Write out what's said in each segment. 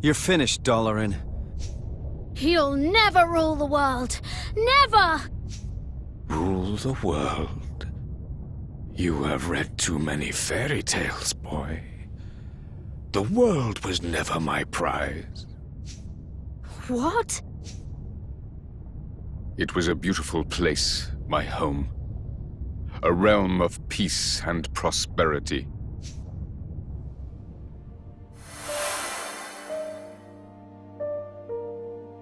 You're finished, Dalaran. You'll never rule the world! Never! Rule the world? You have read too many fairy tales, boy. The world was never my prize. What? It was a beautiful place, my home. A realm of peace and prosperity.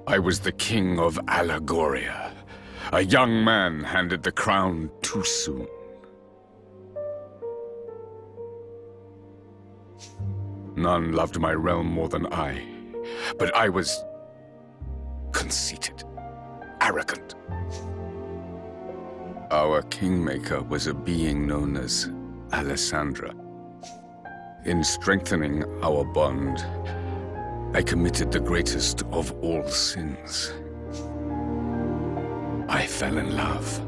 I was the king of Allegoria. A young man handed the crown too soon. None loved my realm more than I, but I was conceited, arrogant. Our kingmaker was a being known as Alessandra. In strengthening our bond, I committed the greatest of all sins. I fell in love.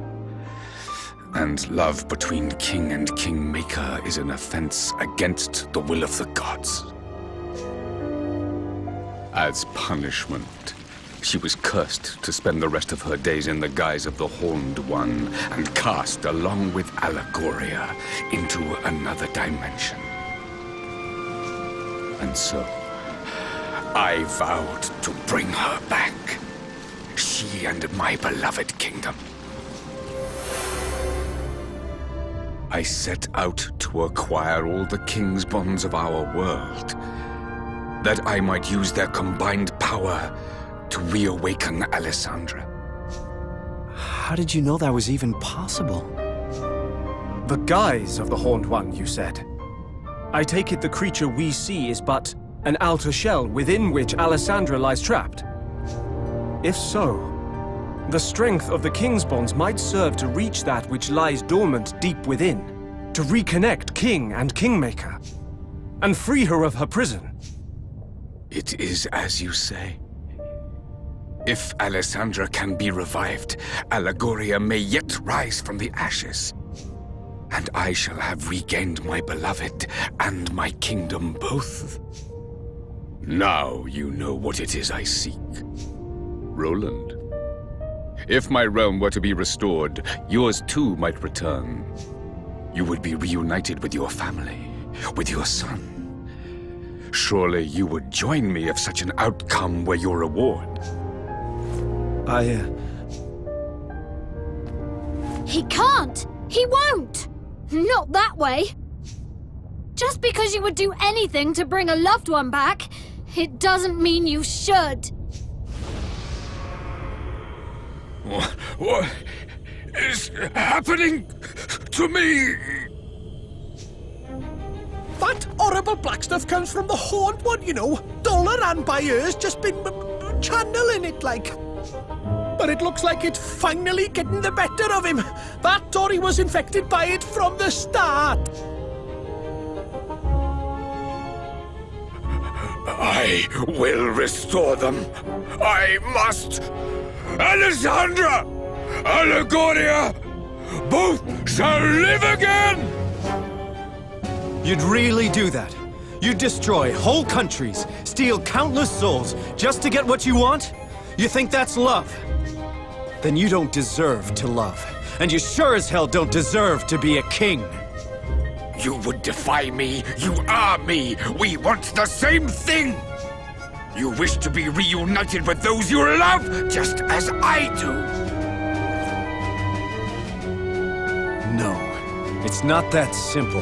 And love between king and kingmaker is an offense against the will of the gods. As punishment, she was cursed to spend the rest of her days in the guise of the Horned One and cast along with Allegoria into another dimension. And so, I vowed to bring her back. She and my beloved kingdom. I set out to acquire all the king's bonds of our world, that I might use their combined power to reawaken Alessandra. How did you know that was even possible? The guise of the Horned One, you said. I take it the creature we see is but an outer shell within which Alessandra lies trapped. If so, the strength of the King's bonds might serve to reach that which lies dormant deep within, to reconnect King and Kingmaker, and free her of her prison. It is as you say. If Alessandra can be revived, Allegoria may yet rise from the ashes. And I shall have regained my beloved and my kingdom both. Now you know what it is I seek. Roland. If my realm were to be restored, yours too might return. You would be reunited with your family, with your son. Surely you would join me if such an outcome were your reward. He can't! He won't! Not that way! Just because you would do anything to bring a loved one back, it doesn't mean you should. What is happening to me? That horrible black stuff comes from the Horned One, you know. Dalaran by ears just been channeling it like. But it looks like it's finally getting the better of him. That Tori was infected by it from the start. I will restore them. I must. Alessandra! Allegoria! Both shall live again! You'd really do that? You'd destroy whole countries, steal countless souls, just to get what you want? You think that's love? Then you don't deserve to love. And you sure as hell don't deserve to be a king. You would defy me. You are me. We want the same thing. You wish to be reunited with those you love, just as I do. No, it's not that simple.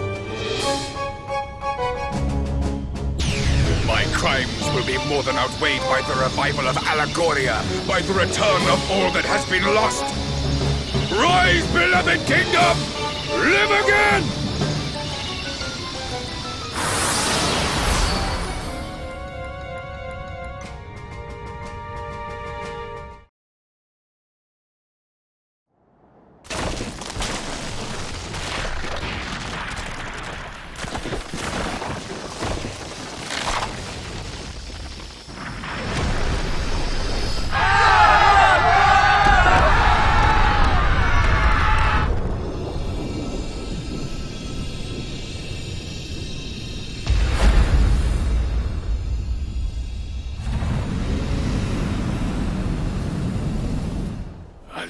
My crimes will be more than outweighed by the revival of Allegoria, by the return of all that has been lost. Rise, beloved kingdom! Live again!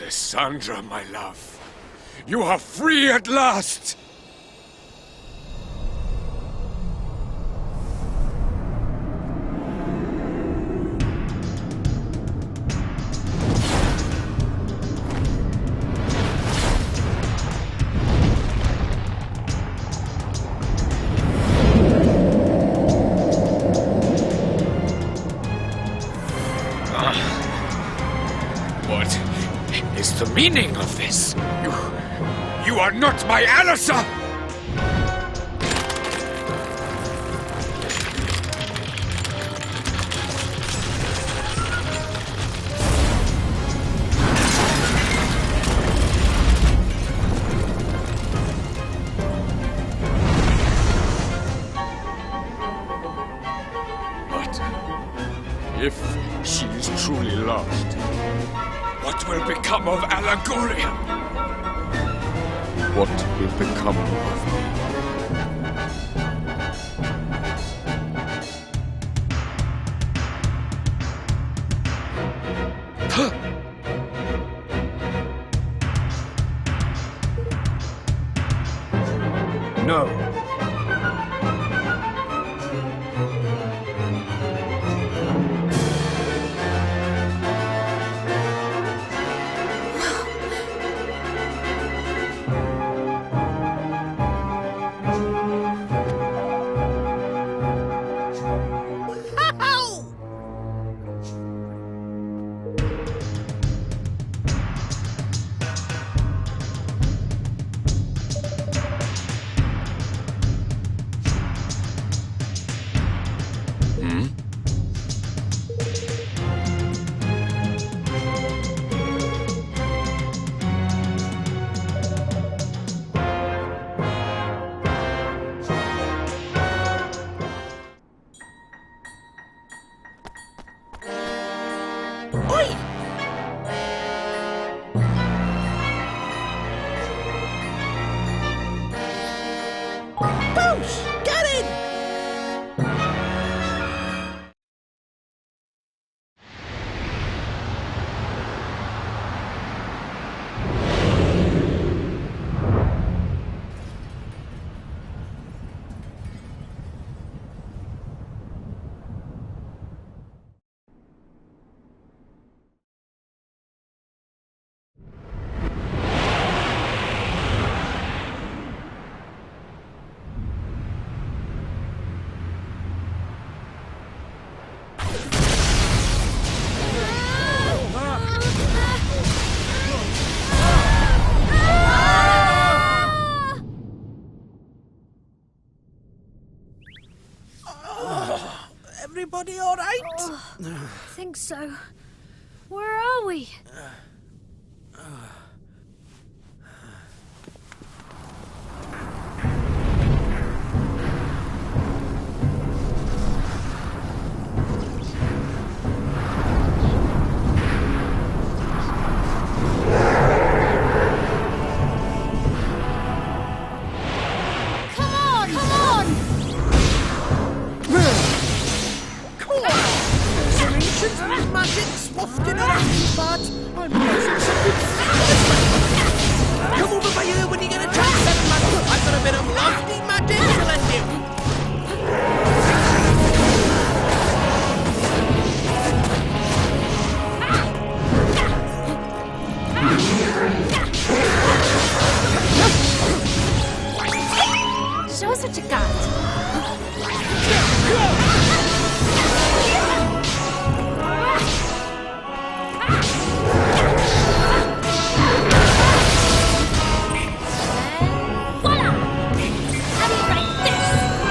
Alessandra, my love. You are free at last! What is the meaning of this? You are not my Alisa! But if she is truly lost, what will become of Allegoria? What will become of me? No. Oi! Boos! Get in! Everybody all right? I think so. Where are we? Come on! Some ancient magic's wafting around, but I'm guessing something. Come over by here when you get a chance, man. I've got a bit of lofty magic to lend you. Show us what you got. Voila! How do you write this?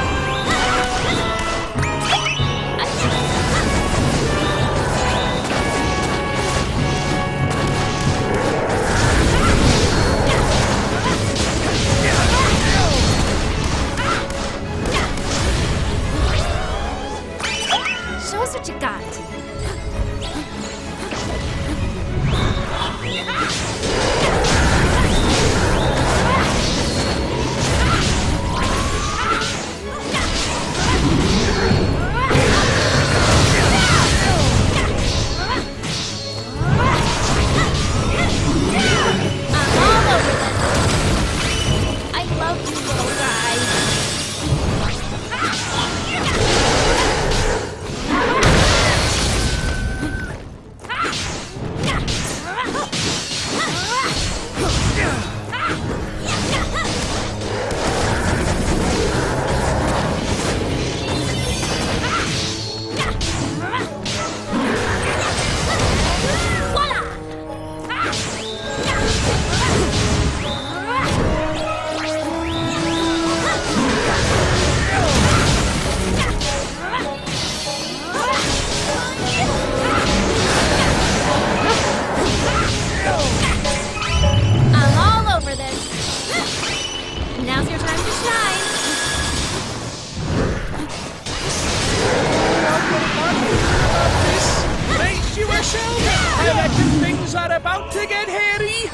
about to get hairy.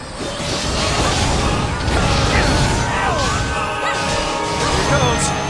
Goes.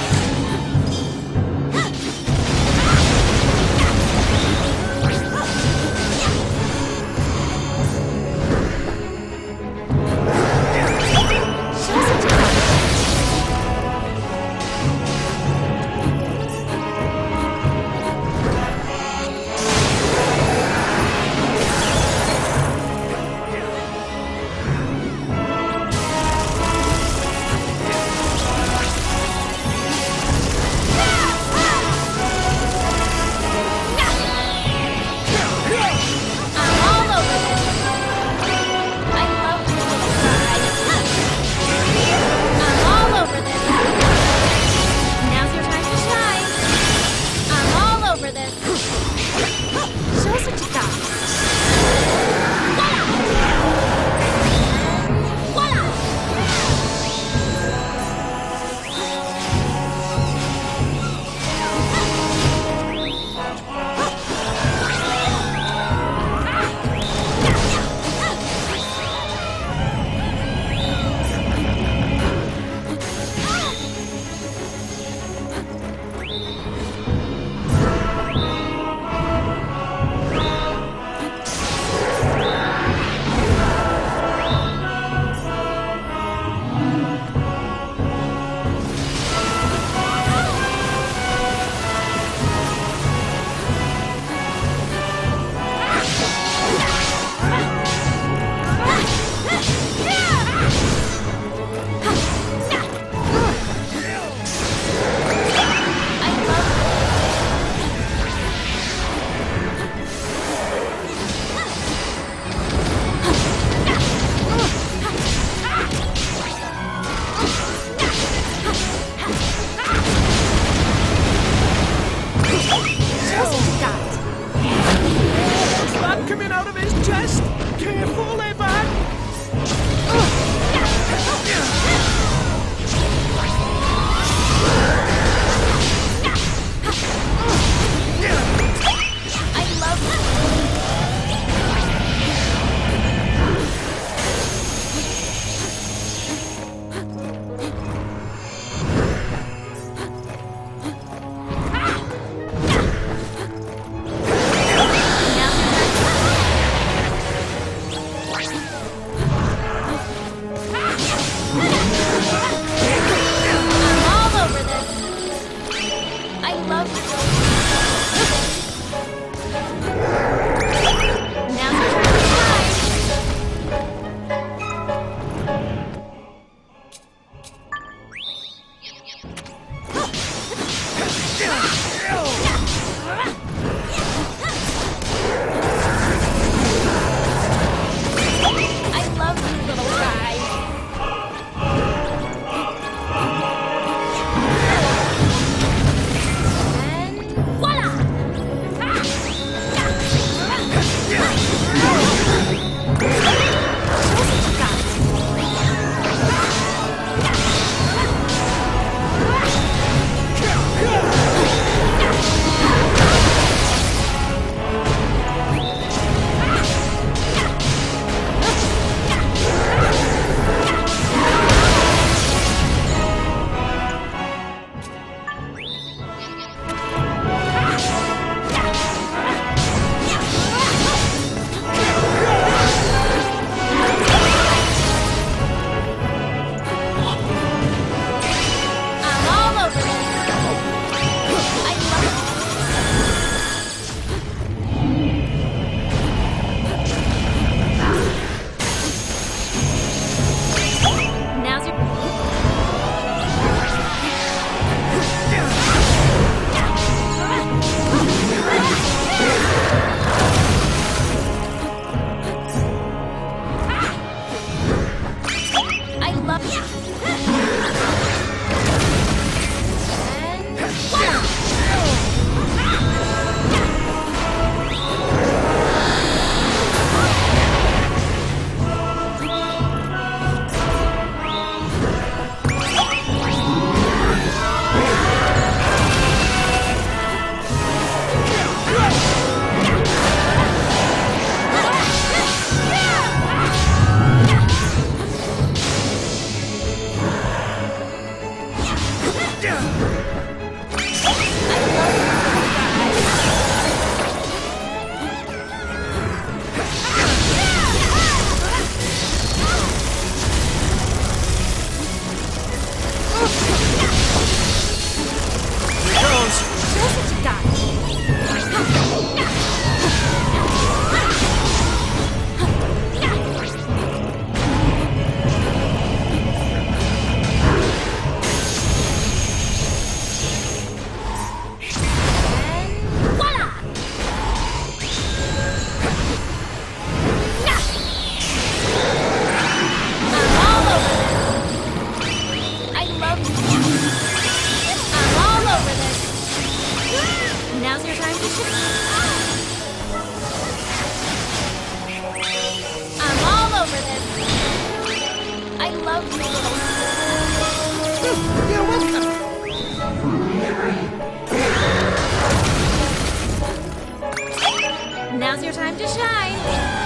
Coming out of his chest. Careful, Evan. I love Now's your time to shine.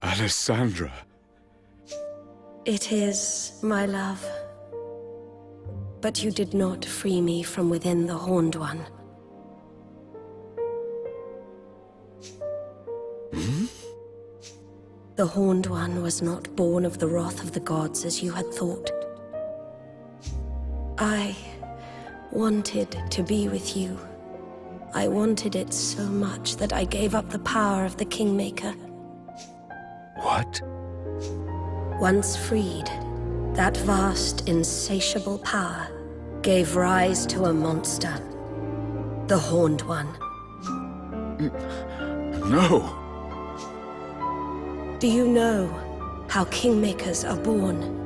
Alessandra. It is, my love. But you did not free me from within the Horned One. The Horned One was not born of the wrath of the gods as you had thought. I wanted to be with you. I wanted it so much that I gave up the power of the Kingmaker. What? Once freed, that vast, insatiable power gave rise to a monster. The Horned One. No. Do you know how Kingmakers are born?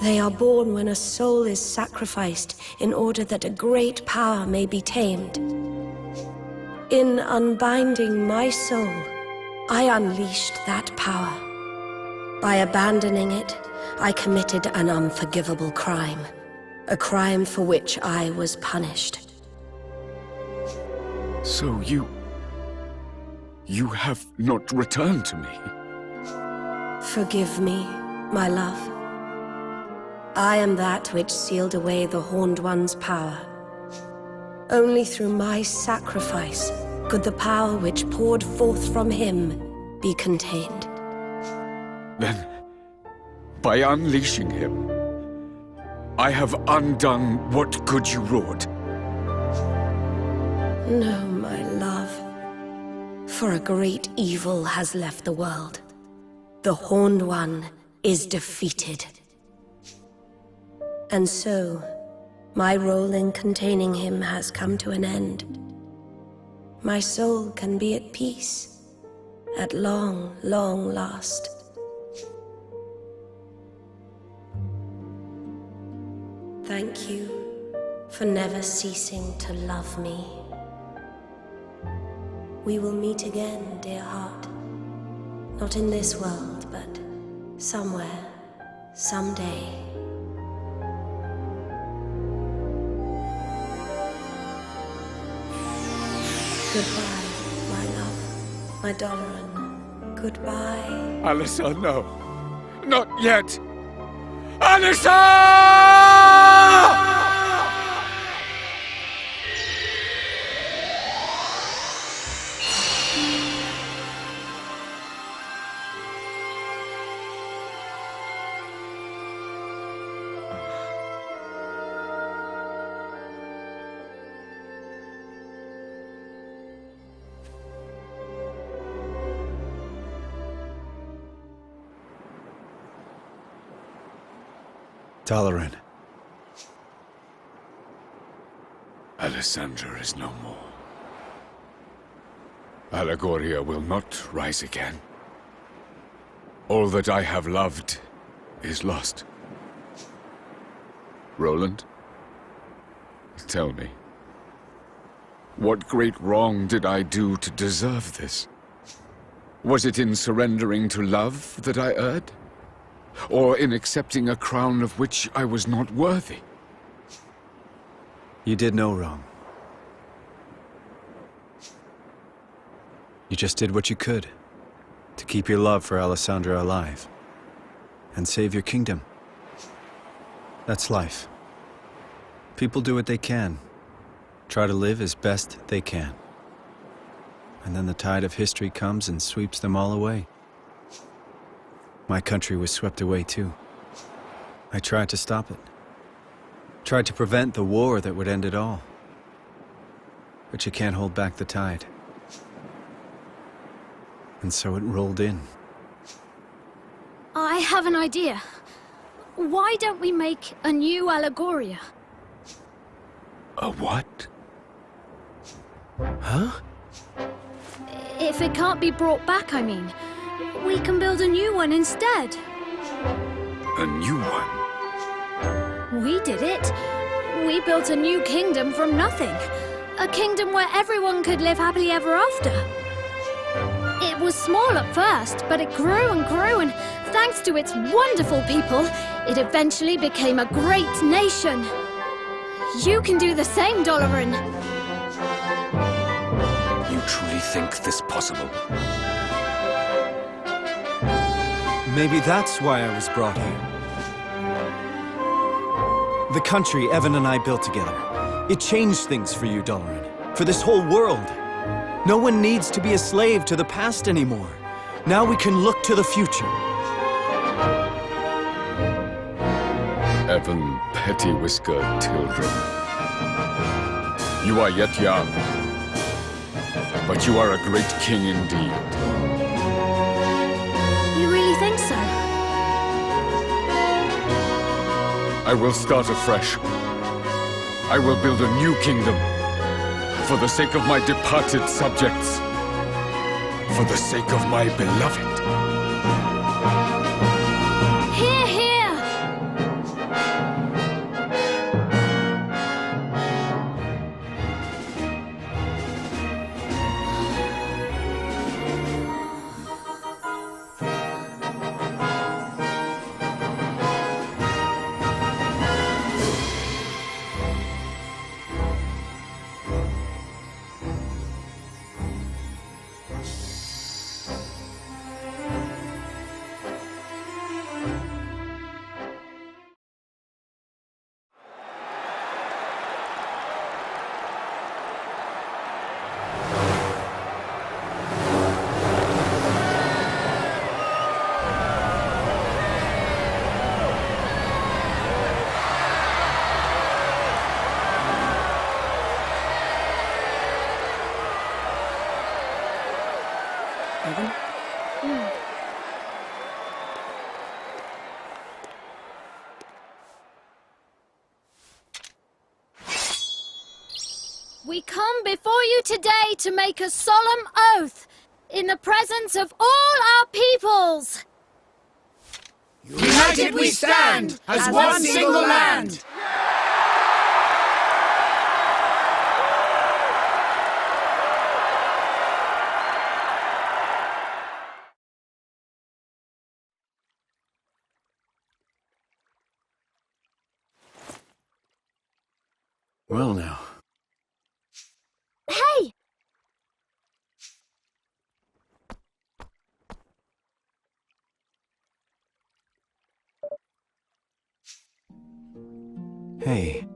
They are born when a soul is sacrificed in order that a great power may be tamed. In unbinding my soul, I unleashed that power. By abandoning it, I committed an unforgivable crime. A crime for which I was punished. So you have not returned to me? Forgive me, my love. I am that which sealed away the Horned One's power. Only through my sacrifice could the power which poured forth from him be contained. Then, by unleashing him, I have undone what good you wrought. No, my love. For a great evil has left the world. The Horned One is defeated. And so, my role in containing him has come to an end. My soul can be at peace, at long, long last. Thank you for never ceasing to love me. We will meet again, dear heart. Not in this world, but somewhere, someday. Goodbye, my love, my Doloran. Goodbye. Alyssa, no. Not yet. Alyssa! Dalaran. Alessandra is no more. Allegoria will not rise again. All that I have loved is lost. Roland, tell me, what great wrong did I do to deserve this? Was it in surrendering to love that I erred? Or in accepting a crown of which I was not worthy? You did no wrong. You just did what you could to keep your love for Alessandra alive and save your kingdom. That's life. People do what they can, try to live as best they can. And then the tide of history comes and sweeps them all away. My country was swept away too. I tried to stop it. Tried to prevent the war that would end it all. But you can't hold back the tide. And so it rolled in. I have an idea. Why don't we make a new Allegoria? A what? Huh? If it can't be brought back, I mean. We can build a new one instead. A new one? We did it. We built a new kingdom from nothing. A kingdom where everyone could live happily ever after. It was small at first, but it grew and grew, and thanks to its wonderful people, it eventually became a great nation. You can do the same, Doloran. You truly think this possible? Maybe that's why I was brought here. The country Evan and I built together. It changed things for you, Doloran. For this whole world. No one needs to be a slave to the past anymore. Now we can look to the future. Evan Petty-Whiskered Tildren. You are yet young, but you are a great king indeed. You really think so? I will start afresh. I will build a new kingdom. For the sake of my departed subjects. For the sake of my beloved. Hear, hear! Evan? We come before you today to make a solemn oath in the presence of all our peoples. United we stand as one single land. Well now. Hey! Hey.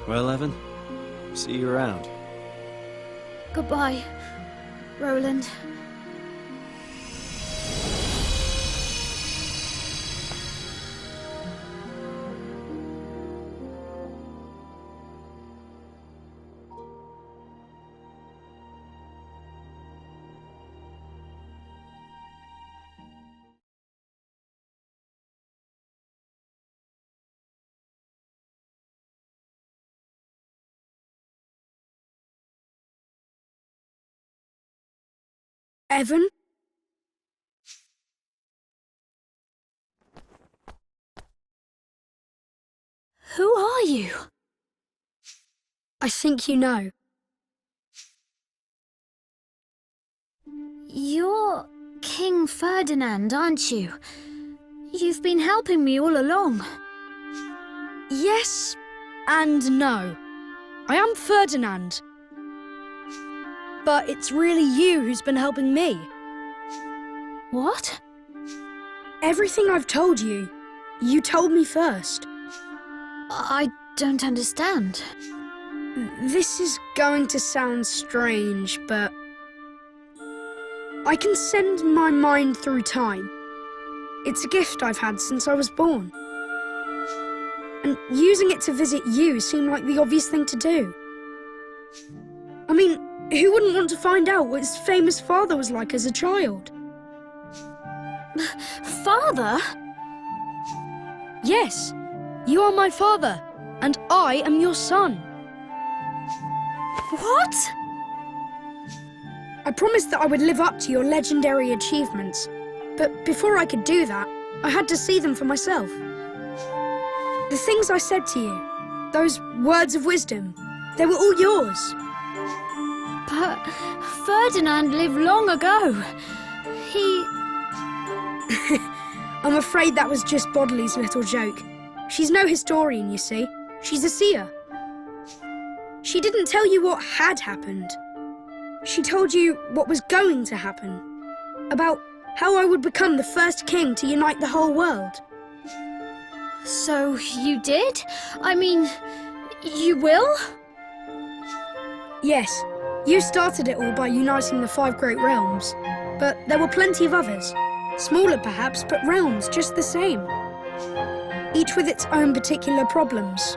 Well, Evan, see you around. Goodbye, Roland. Evan? Who are you? I think you know. You're King Ferdinand, aren't you? You've been helping me all along. Yes and no. I am Ferdinand. But it's really you who's been helping me. What? Everything I've told you, you told me first. I don't understand. This is going to sound strange, but I can send my mind through time. It's a gift I've had since I was born. and using it to visit you seemed like the obvious thing to do. I mean, who wouldn't want to find out what his famous father was like as a child? Father? Yes, you are my father, and I am your son. What? I promised that I would live up to your legendary achievements, but before I could do that, I had to see them for myself. The things I said to you, those words of wisdom, they were all yours. But Ferdinand lived long ago. He... I'm afraid that was just Bodley's little joke. She's no historian, you see. She's a seer. She didn't tell you what had happened. She told you what was going to happen. About how I would become the first king to unite the whole world. So you did? I mean, you will? Yes, you started it all by uniting the 5 great realms. But there were plenty of others. Smaller perhaps, but realms just the same. Each with its own particular problems.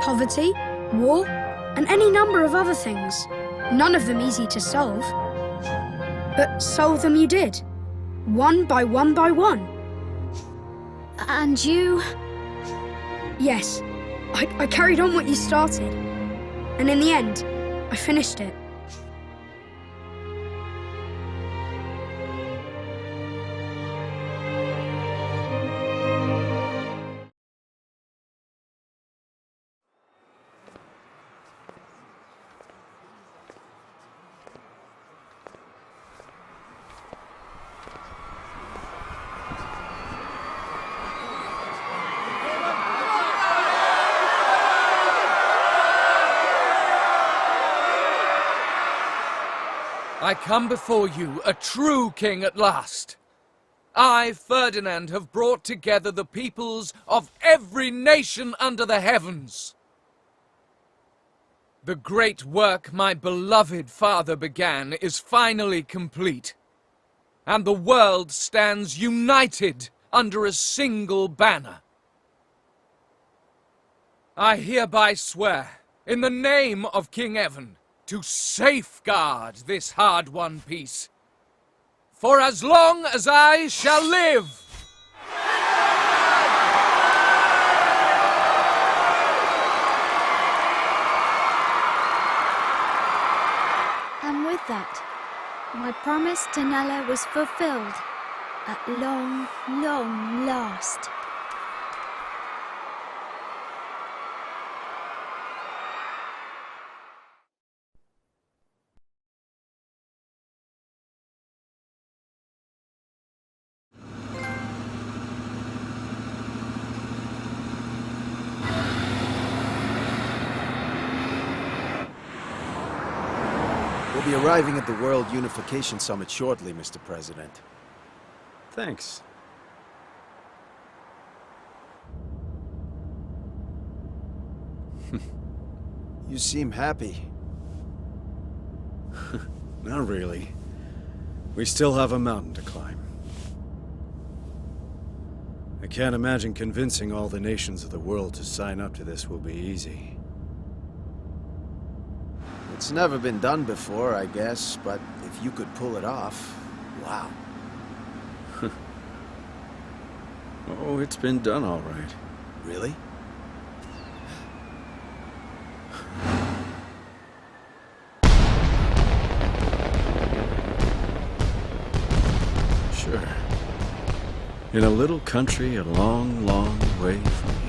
Poverty, war, and any number of other things. None of them easy to solve. But solve them you did. One by one by one. And you? Yes, I carried on what you started. And in the end, I finished it. I come before you, a true king at last. I, Ferdinand, have brought together the peoples of every nation under the heavens. The great work my beloved father began is finally complete, and the world stands united under a single banner. I hereby swear, in the name of King Evan, to safeguard this hard-won peace, for as long as I shall live. And with that, my promise to Nella was fulfilled at long, long last. We'll be arriving at the World Unification Summit shortly, Mr. President. Thanks. You seem happy. Not really. We still have a mountain to climb. I can't imagine convincing all the nations of the world to sign up to this will be easy. It's never been done before, I guess, but if you could pull it off, wow. Oh, it's been done all right. Really? Sure. In a little country a long, long way from